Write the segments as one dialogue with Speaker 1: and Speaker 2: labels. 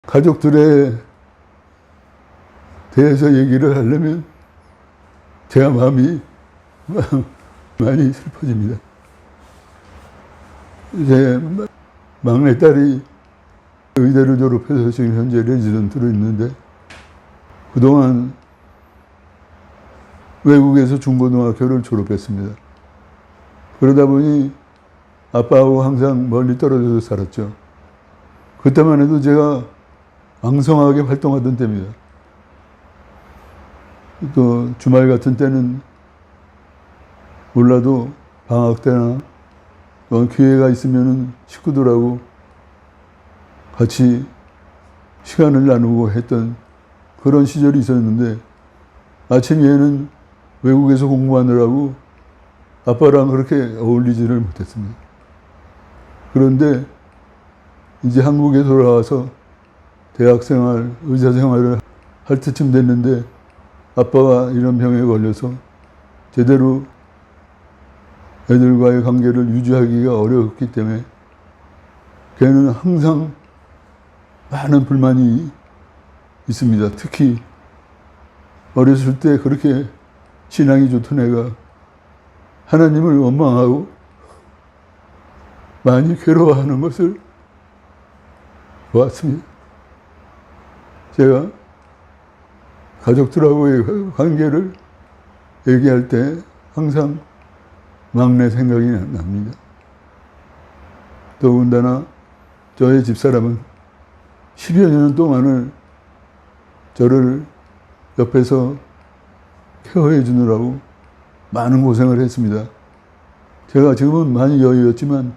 Speaker 1: 가족들에 대해서 얘기를 하려면 제가 마음이 많이 슬퍼집니다. 제 막내딸이 의대를 졸업해서 지금 현재 레지던트로 있는데 그동안 외국에서 중고등학교를 졸업했습니다. 그러다 보니 아빠하고 항상 멀리 떨어져서 살았죠. 그때만 해도 제가 왕성하게 활동하던 때입니다. 또 주말 같은 때는 몰라도 방학 때나 기회가 있으면 식구들하고 같이 시간을 나누고 했던 그런 시절이 있었는데 아침 에는 외국에서 공부하느라고 아빠랑 그렇게 어울리지를 못했습니다. 그런데 이제 한국에 돌아와서 대학생활, 의사생활을 할 때쯤 됐는데 아빠가 이런 병에 걸려서 제대로 애들과의 관계를 유지하기가 어려웠기 때문에 걔는 항상 많은 불만이 있습니다. 특히 어렸을 때 그렇게 신앙이 좋던 애가 하나님을 원망하고 많이 괴로워하는 것을 보았습니다. 제가 가족들하고의 관계를 얘기할 때 항상 막내 생각이 납니다. 더군다나 저의 집사람은 10여 년 동안을 저를 옆에서 케어해 주느라고 많은 고생을 했습니다. 제가 지금은 많이 여유였지만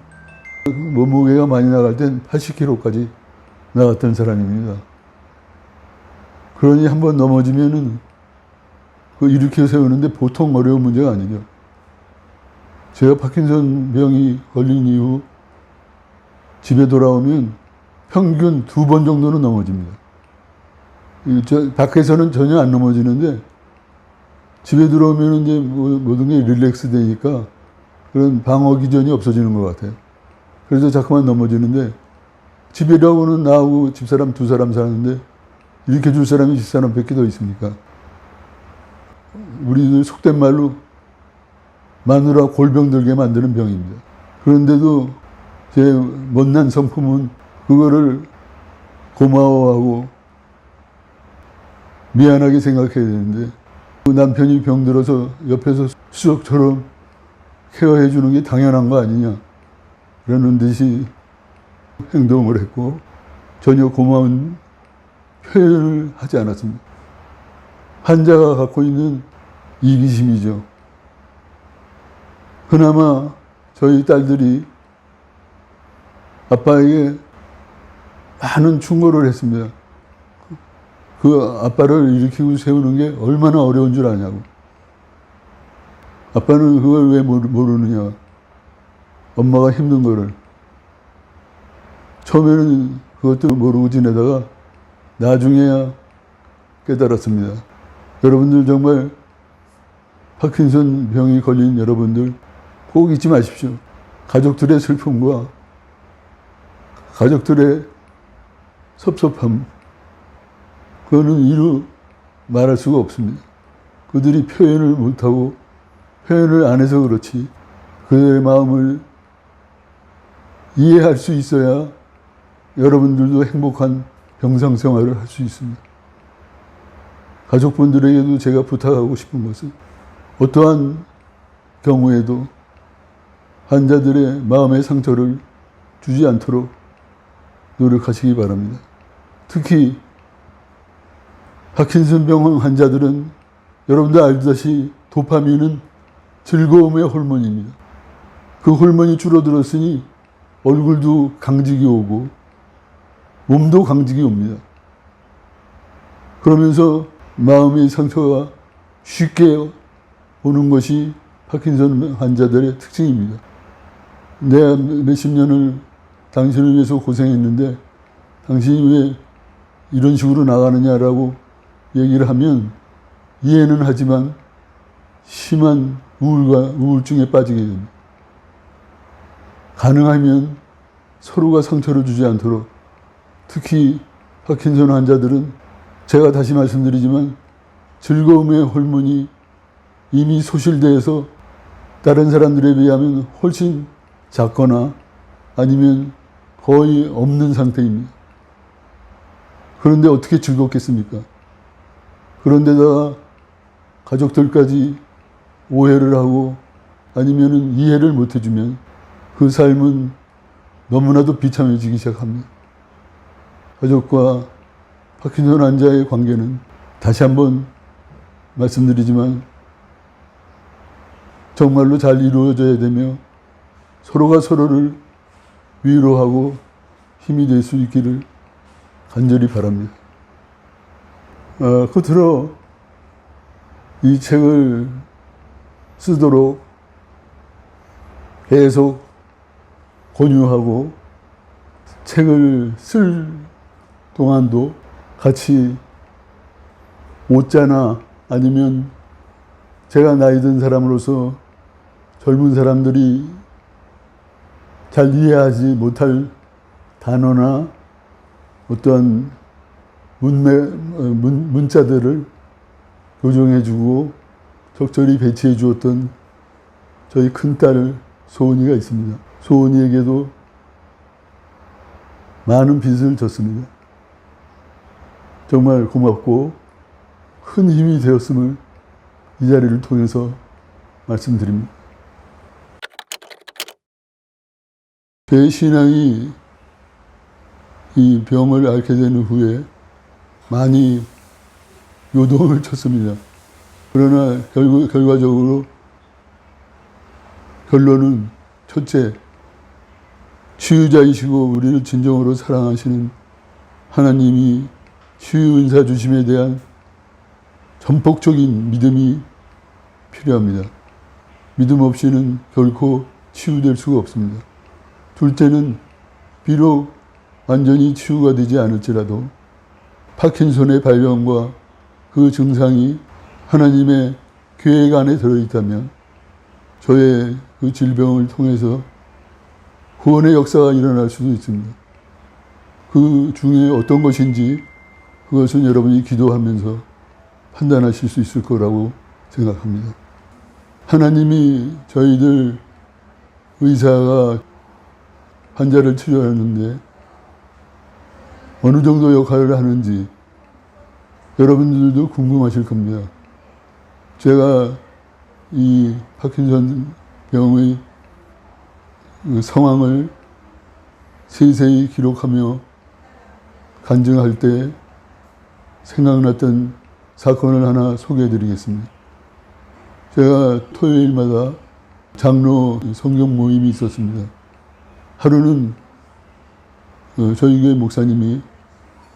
Speaker 1: 몸무게가 많이 나갈 땐 80kg까지 나갔던 사람입니다. 그러니 한번 넘어지면은 일으켜 세우는데 보통 어려운 문제가 아니죠. 제가 파킨슨 병이 걸린 이후 집에 돌아오면 평균 2번 정도는 넘어집니다. 밖에서는 전혀 안 넘어지는데 집에 들어오면 이제 모든 게 릴렉스 되니까 그런 방어 기전이 없어지는 것 같아요. 그래서 자꾸만 넘어지는데 집이라고는 나하고 집사람 2사람 사는데 이렇게 줄 사람이 집사람 밖에 더 있습니까? 우리들 속된 말로 마누라 골병 들게 만드는 병입니다. 그런데도 제 못난 성품은 그거를 고마워하고 미안하게 생각해야 되는데 남편이 병들어서 옆에서 수족처럼 케어해 주는 게 당연한 거 아니냐 그러는 듯이 행동을 했고 전혀 고마운 표현을 하지 않았습니다. 환자가 갖고 있는 이기심이죠. 그나마 저희 딸들이 아빠에게 많은 충고를 했습니다. 그 아빠를 일으키고 세우는 게 얼마나 어려운 줄 아냐고. 아빠는 그걸 왜 모르느냐. 엄마가 힘든 거를. 처음에는 그것도 모르고 지내다가 나중에야 깨달았습니다. 여러분들 정말 파킨슨 병이 걸린 여러분들 꼭 잊지 마십시오. 가족들의 슬픔과 가족들의 섭섭함 그거는 이루 말할 수가 없습니다. 그들이 표현을 못하고 표현을 안 해서 그렇지 그들의 마음을 이해할 수 있어야 여러분들도 행복한 병상 생활을 할 수 있습니다. 가족분들에게도 제가 부탁하고 싶은 것은 어떠한 경우에도 환자들의 마음의 상처를 주지 않도록 노력하시기 바랍니다. 특히 파킨슨병 환자들은 여러분들 알다시피 도파민은 즐거움의 호르몬입니다. 그 호르몬이 줄어들었으니 얼굴도 강직이 오고 몸도 강직이 옵니다. 그러면서 마음의 상처가 쉽게 오는 것이 파킨슨 환자들의 특징입니다. 내가 몇십 년을 당신을 위해서 고생했는데 당신이 왜 이런 식으로 나가느냐라고 얘기를 하면 이해는 하지만 심한 우울증에 빠지게 됩니다. 가능하면 서로가 상처를 주지 않도록 특히 파킨슨 환자들은 제가 다시 말씀드리지만 즐거움의 호르몬이 이미 소실돼서 다른 사람들에 비하면 훨씬 작거나 아니면 거의 없는 상태입니다. 그런데 어떻게 즐겁겠습니까? 그런데다가 가족들까지 오해를 하고 아니면 이해를 못 해주면 그 삶은 너무나도 비참해지기 시작합니다. 가족과 파킨슨 환자의 관계는 다시 한번 말씀드리지만 정말로 잘 이루어져야 되며 서로가 서로를 위로하고 힘이 될 수 있기를 간절히 바랍니다. 끝으로 이 책을 쓰도록 계속 권유하고 책을 쓸 동안도 같이 웃자나 아니면 제가 나이 든 사람으로서 젊은 사람들이 잘 이해하지 못할 단어나 어떠한 문자들을 교정해주고 적절히 배치해 주었던 저희 큰딸 소은이가 있습니다. 소은이에게도 많은 빚을 졌습니다. 정말 고맙고 큰 힘이 되었음을 이 자리를 통해서 말씀드립니다. 제 신앙이 이 병을 앓게 된 후에 많이 요동을 쳤습니다. 그러나 결과적으로 결론은 첫째, 치유자이시고 우리를 진정으로 사랑하시는 하나님이 치유 은사 주심에 대한 전폭적인 믿음이 필요합니다. 믿음 없이는 결코 치유될 수가 없습니다. 둘째는 비록 완전히 치유가 되지 않을지라도 파킨슨의 발병과 그 증상이 하나님의 계획 안에 들어있다면 저의 그 질병을 통해서 구원의 역사가 일어날 수도 있습니다. 그 중에 어떤 것인지 그것은 여러분이 기도하면서 판단하실 수 있을 거라고 생각합니다. 하나님이 저희들 의사가 환자를 치료하는데 어느 정도 역할을 하는지 여러분들도 궁금하실 겁니다. 제가 이 파킨슨 병의 상황을 세세히 기록하며 간증할 때 생각났던 사건을 하나 소개해 드리겠습니다. 제가 토요일마다 장로 성경 모임이 있었습니다. 하루는 저희 교회 목사님이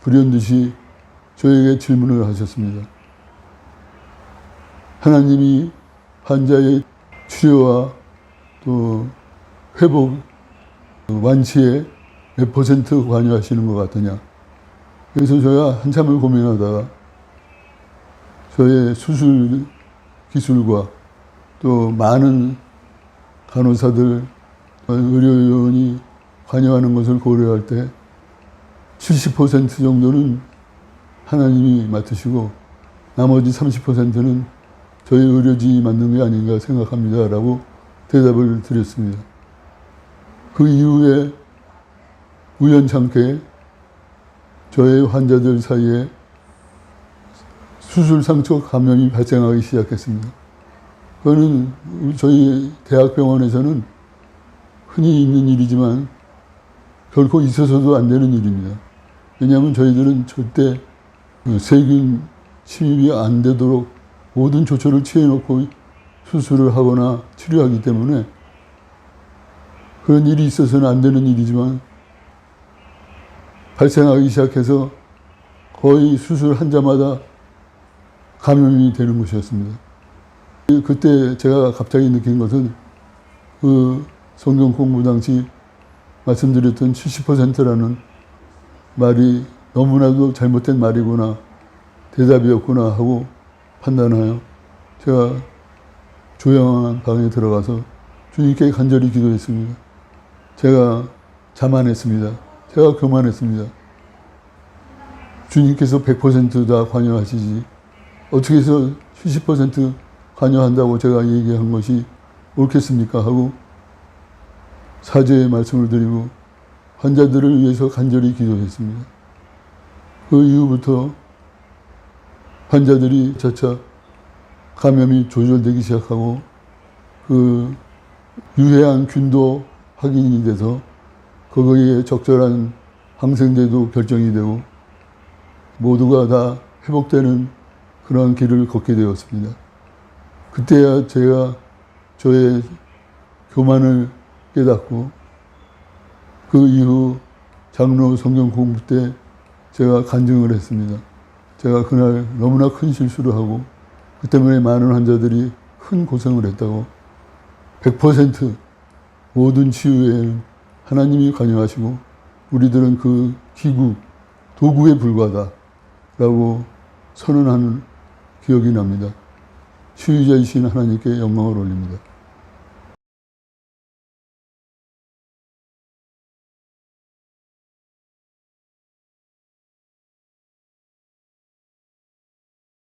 Speaker 1: 불현듯이 저에게 질문을 하셨습니다. 하나님이 환자의 치료와 또 회복, 완치에 몇 % 관여하시는 것 같으냐. 그래서 제가 한참을 고민하다가 저의 수술 기술과 또 많은 간호사들, 의료요원이 관여하는 것을 고려할 때 70% 정도는 하나님이 맡으시고 나머지 30%는 저희 의료진이 맡는 게 아닌가 생각합니다. 라고 대답을 드렸습니다. 그 이후에 우연찮게 저의 환자들 사이에 수술상처 감염이 발생하기 시작했습니다. 그거는 저희 대학병원에서는 흔히 있는 일이지만 결코 있어서도 안 되는 일입니다. 왜냐하면 저희들은 절대 세균 침입이 안 되도록 모든 조처를 취해놓고 수술을 하거나 치료하기 때문에 그런 일이 있어서는 안 되는 일이지만 발생하기 시작해서 거의 수술 환자마다 감염이 되는 것이었습니다. 그때 제가 갑자기 느낀 것은 그 성경 공부 당시 말씀드렸던 70%라는 말이 너무나도 잘못된 말이구나, 대답이었구나 하고 판단하여 제가 조용한 방에 들어가서 주님께 간절히 기도했습니다. 제가 자만했습니다. 제가 교만했습니다. 주님께서 100%다 관여하시지 어떻게 해서 70% 관여한다고 제가 얘기한 것이 옳겠습니까? 하고 사죄의 말씀을 드리고 환자들을 위해서 간절히 기도했습니다. 그 이후부터 환자들이 차차 감염이 조절되기 시작하고 그 유해한 균도 확인이 돼서 거기에 적절한 항생제도 결정이 되고 모두가 다 회복되는 그러한 길을 걷게 되었습니다. 그때야 제가 저의 교만을 깨닫고 그 이후 장로 성경 공부 때 제가 간증을 했습니다. 제가 그날 너무나 큰 실수를 하고 그 때문에 많은 환자들이 큰 고생을 했다고 100% 모든 치유에 하나님이 관여하시고 우리들은 그 기구, 도구에 불과하다라고 선언하는 기억이 납니다. 치유자이신 하나님께 영광을 올립니다.